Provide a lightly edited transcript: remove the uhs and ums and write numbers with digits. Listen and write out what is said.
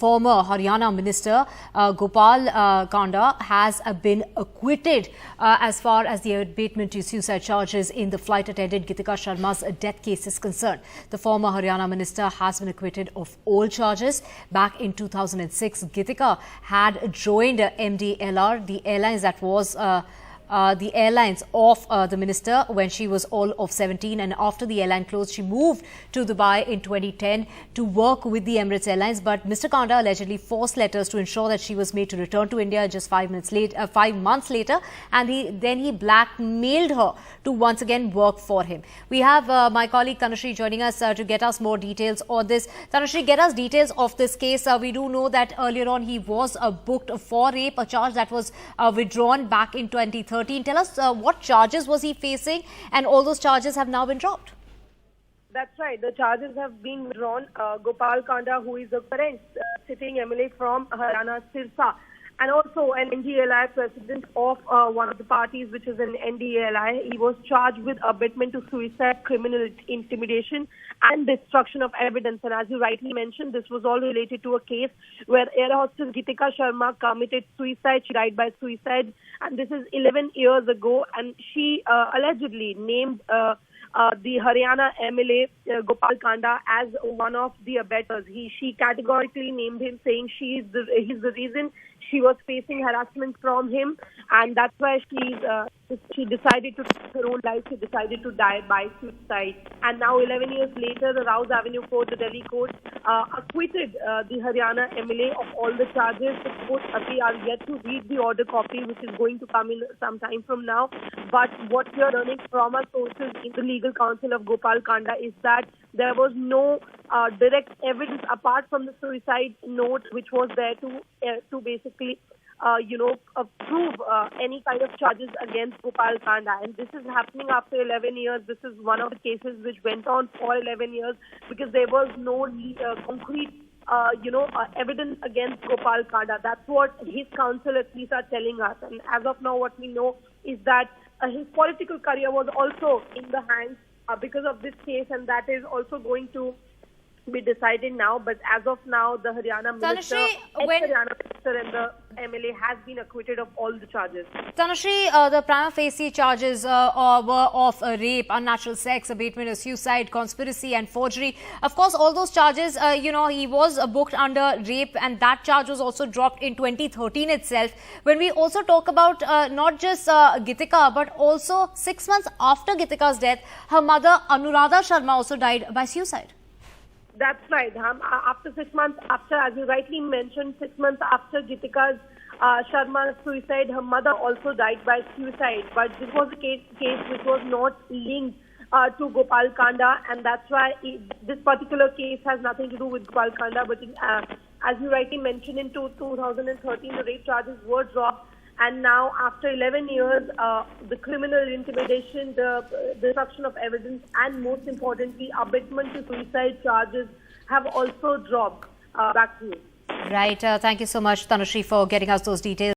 former Haryana Minister Gopal Kanda has been acquitted as far as the abatement to suicide charges in the flight attendant Geetika Sharma's death case is concerned. The former Haryana Minister has been acquitted of all charges. Back in 2006, Geetika had joined MLDR, the airlines that was the airlines of the minister when she was all of 17, and after the airline closed, she moved to Dubai in 2010 to work with the Emirates Airlines. But Mr. Kanda allegedly forced letters to ensure that she was made to return to India just 5 months later, and then he blackmailed her to once again work for him. We have my colleague Tanushree joining us to get us more details on this. Tanushree, get us details of this case. We do know that earlier on he was booked for rape, a charge that was withdrawn back in 2013. Tell us what charges was he facing, and all those charges have now been dropped. That's right. The charges have been withdrawn. Gopal Kanda, who is the current sitting MLA from Haryana, Sirsa, and also an NDLI president of one of the parties, which is an NDLI. He was charged with abetment to suicide, criminal intimidation, and destruction of evidence. And as you rightly mentioned, this was all related to a case where Airhostess Geetika Sharma committed suicide. She died by suicide, and this is 11 years ago. And she allegedly named the Haryana MLA Gopal Kanda as one of the abettors. She categorically named him, saying he's the reason she was facing harassment from him, and that's why she decided to take her own life. She decided to die by suicide. And now 11 years later, the Rouse Avenue Court, the Delhi Court, acquitted the Haryana MLA of all the charges. The court, we are yet to read the order copy, which is going to come in some time from now. But what we are learning from our sources in the legal counsel of Gopal Kanda is that there was no direct evidence apart from the suicide note, which was there to basically prove any kind of charges against Gopal Kanda. And this is happening after 11 years. This is one of the cases which went on for 11 years because there was no concrete evidence against Gopal Kanda. That's what his counsel at least are telling us. And as of now, what we know is that his political career was also in the hands because of this case, and that is also going to be decided now. But as of now, the Haryana Minister, Haryana Minister and the MLA has been acquitted of all the charges. Tanushree, the prima facie charges were of rape, unnatural sex, abatement of suicide, conspiracy and forgery. Of course, all those charges, he was booked under rape, and that charge was also dropped in 2013 itself. When we also talk about not just Geetika, but also 6 months after Geetika's death, her mother Anuradha Sharma also died by suicide. That's right. After 6 months, as you rightly mentioned, 6 months after Geetika's Sharma's suicide, her mother also died by suicide. But this was a case which was not linked to Gopal Kanda, and that's why this particular case has nothing to do with Gopal Kanda. But as you rightly mentioned, in 2013, the rape charges were dropped. And now, after 11 years, the criminal intimidation, the destruction of evidence, and most importantly, abetment to suicide charges have also dropped. Back to you. Right. Thank you so much, Tanushree, for getting us those details.